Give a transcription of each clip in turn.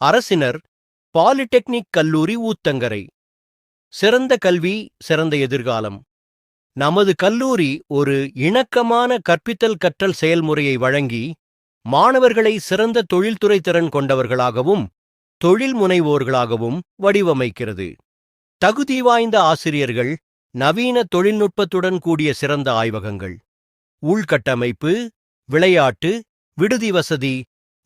அரசினர் பாலிடெக்னிக் கல்லூரி ஊத்தங்கரை. சிறந்த கல்வி, சிறந்த எதிர்காலம். நமது கல்லூரி ஒரு இணக்கமான கற்பித்தல் கற்றல் செயல்முறையை வழங்கி மாணவர்களை சிறந்த தொழில்துறை திறன் கொண்டவர்களாகவும் தொழில் முனைவோர்களாகவும் வடிவமைக்கிறது. தகுதி வாய்ந்த ஆசிரியர்கள், நவீன தொழில்நுட்பத்துடன் கூடிய சிறந்த ஆய்வகங்கள், உள்கட்டமைப்பு, விளையாட்டு, விடுதி வசதி,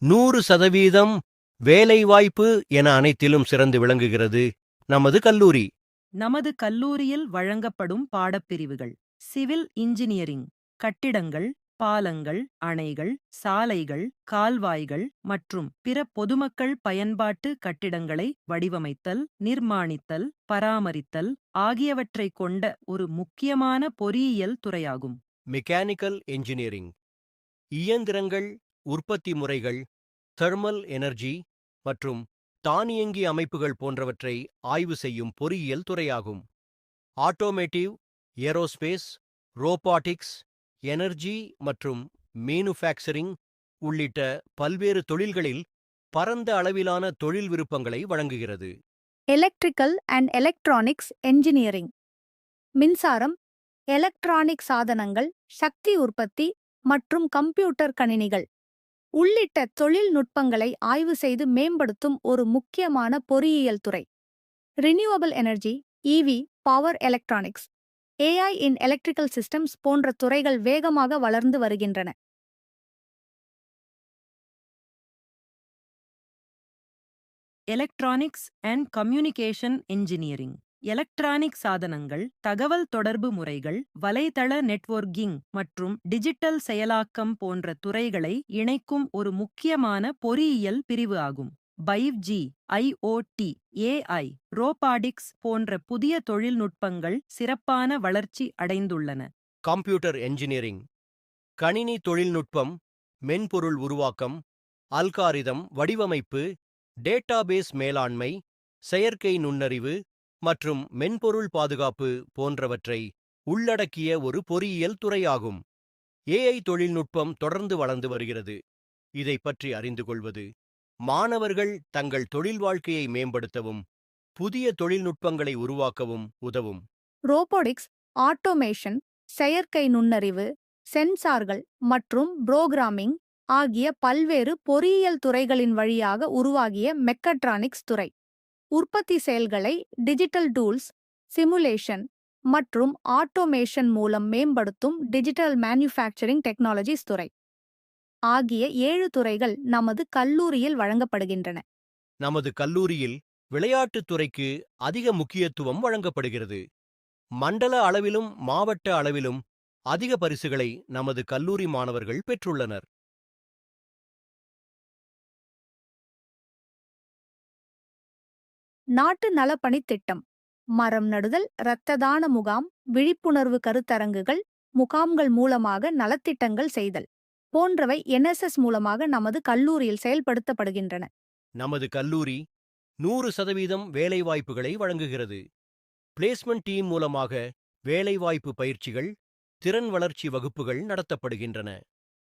100% வேலைவாய்ப்பு என அனைத்திலும் சிறந்து விளங்குகிறது நமது கல்லூரி. நமது கல்லூரியில் வழங்கப்படும் பாடப்பிரிவுகள்: சிவில் இன்ஜினியரிங், கட்டிடங்கள், பாலங்கள், அணைகள், சாலைகள், கால்வாய்கள் மற்றும் பிற பொதுமக்கள் பயன்பாட்டு கட்டிடங்களை வடிவமைத்தல், நிர்மாணித்தல், பராமரித்தல் ஆகியவற்றைக் கொண்ட ஒரு முக்கியமான பொறியியல் துறையாகும். மெக்கானிக்கல் என்ஜினியரிங், இயந்திரங்கள், உற்பத்தி முறைகள், தெர்மல் எனர்ஜி மற்றும் தானியங்கி அமைப்புகள் போன்றவற்றை ஆய்வு செய்யும் பொறியியல் துறையாகும். ஆட்டோமேட்டிவ், ஏரோஸ்பேஸ், ரோபாட்டிக்ஸ், எனர்ஜி மற்றும் மேனுஃபேக்சரிங் உள்ளிட்ட பல்வேறு தொழில்களில் பரந்த அளவிலான தொழில் விருப்பங்களை வழங்குகிறது. எலக்ட்ரிக்கல் அண்ட் எலக்ட்ரானிக்ஸ் என்ஜினியரிங், மின்சாரம், எலக்ட்ரானிக் சாதனங்கள், சக்தி உற்பத்தி மற்றும் கம்ப்யூட்டர் கணினிகள் உள்ளிட்ட தொழில்நுட்பங்களை ஆய்வு செய்து மேம்படுத்தும் ஒரு முக்கியமான பொறியியல் துறை. Renewable energy, EV, power electronics, AI in electrical systems போன்ற துறைகள் வேகமாக வளர்ந்து வருகின்றன. Electronics and communication engineering, electronic சாதனங்கள், தகவல் தொடர்பு முறைகள், வலைதள நெட்வொர்க்கிங் மற்றும் டிஜிட்டல் செயலாக்கம் போன்ற துறைகளை இணைக்கும் ஒரு முக்கியமான பொறியியல் பிரிவு ஆகும். 5G, IoT, AI, ரோபாடிக்ஸ் போன்ற புதிய தொழில்நுட்பங்கள் சிறப்பான வளர்ச்சி அடைந்துள்ளன. கம்ப்யூட்டர் என்ஜினியரிங், கணினி தொழில்நுட்பம், மென்பொருள் உருவாக்கம், அல்காரிதம் வடிவமைப்பு, டேட்டாபேஸ் மேலாண்மை, செயற்கை நுண்ணறிவு மற்றும் மென்பொருள் பாதுகாப்பு போன்றவற்றை உள்ளடக்கிய ஒரு பொறியியல் துறையாகும். ஏஐ தொழில்நுட்பம் தொடர்ந்து வளர்ந்து வருகிறது. இதை பற்றி அறிந்து கொள்வது மாணவர்கள் தங்கள் தொழில் வாழ்க்கையை மேம்படுத்தவும் புதிய தொழில்நுட்பங்களை உருவாக்கவும் உதவும். ரோபோடிக்ஸ், ஆட்டோமேஷன், செயற்கை நுண்ணறிவு, சென்சார்கள் மற்றும் புரோகிராமிங் ஆகிய பல்வேறு பொறியியல் துறைகளின் வழியாக உருவாகிய மெக்கட்ரானிக்ஸ் துறை, உற்பத்தி செயல்களை டிஜிட்டல் டூல்ஸ், சிமுலேஷன் மற்றும் ஆட்டோமேஷன் மூலம் மேம்படுத்தும் டிஜிட்டல் மேனுஃபேக்சரிங் டெக்னாலஜிஸ் துறை ஆகிய 7 துறைகள் நமது கல்லூரியில் வழங்கப்படுகின்றன. நமது கல்லூரியில் விளையாட்டுத் துறைக்கு அதிக முக்கியத்துவம் வழங்கப்படுகிறது. மண்டல அளவிலும் மாவட்ட அளவிலும் அதிக பரிசுகளை நமது கல்லூரி மாணவர்கள் பெற்றுள்ளனர். நாட்டு நலப்பணித் திட்டம், மரம் நடுதல், இரத்த தான முகாம், விழிப்புணர்வு கருத்தரங்குகள், முகாம்கள் மூலமாக நலத்திட்டங்கள் செய்தல் போன்றவை NSS மூலமாக நமது கல்லூரியில் செயல்படுத்தப்படுகின்றன. நமது கல்லூரி 100% வேலைவாய்ப்புகளை வழங்குகிறது. பிளேஸ்மெண்ட் டீம் மூலமாக வேலைவாய்ப்பு பயிற்சிகள், திறன் வளர்ச்சி வகுப்புகள் நடத்தப்படுகின்றன.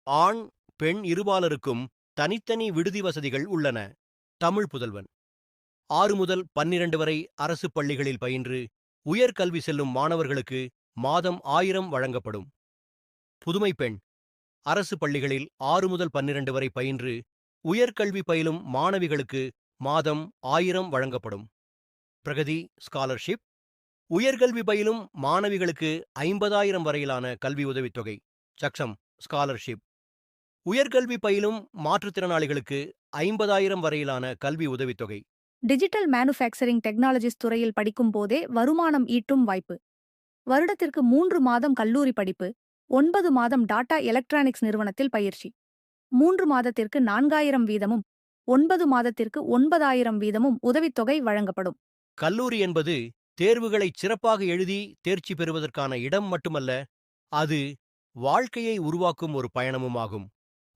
ஆண், பெண் இருபாலருக்கும் தனித்தனி விடுதி வசதிகள் உள்ளன. தமிழ் புதல்வன் 6 முதல் 12 வரை அரசு பள்ளிகளில் பயின்று உயர்கல்வி செல்லும் மாணவர்களுக்கு மாதம் 1000 வழங்கப்படும். புதுமை பெண் அரசு பள்ளிகளில் 6 முதல் 12 வரை பயின்று உயர்கல்வி பயிலும் மாணவிகளுக்கு மாதம் 1000 வழங்கப்படும். பிரகதி ஸ்காலர்ஷிப் உயர்கல்வி பயிலும் மாணவிகளுக்கு 50,000 வரையிலான கல்வி உதவித்தொகை. சக்ஷம் ஸ்காலர்ஷிப் உயர்கல்வி பயிலும் மாற்றுத்திறனாளிகளுக்கு 50,000 வரையிலான கல்வி உதவித்தொகை. டிஜிட்டல் மேனுஃபேக்சரிங் டெக்னாலஜிஸ் துறையில் படிக்கும் போதே வருமானம் ஈட்டும் வாய்ப்பு. வருடத்திற்கு 3 மாதம் கல்லூரி படிப்பு, 9 மாதம் டாடா எலக்ட்ரானிக்ஸ் நிறுவனத்தில் பயிற்சி, 3 மாதத்திற்கு 4,000 வீதமும் 9 மாதத்திற்கு 9,000 வீதமும் உதவித்தொகை வழங்கப்படும். கல்லூரி என்பது தேர்வுகளை சிறப்பாக எழுதி தேர்ச்சி பெறுவதற்கான இடம் மட்டுமல்ல, அது வாழ்க்கையை உருவாக்கும் ஒரு பயணமுமாகும்.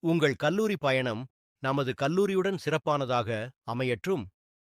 உங்கள் கல்லூரி பயணம் நமது கல்லூரியுடன் சிறப்பானதாக அமையற்றும்.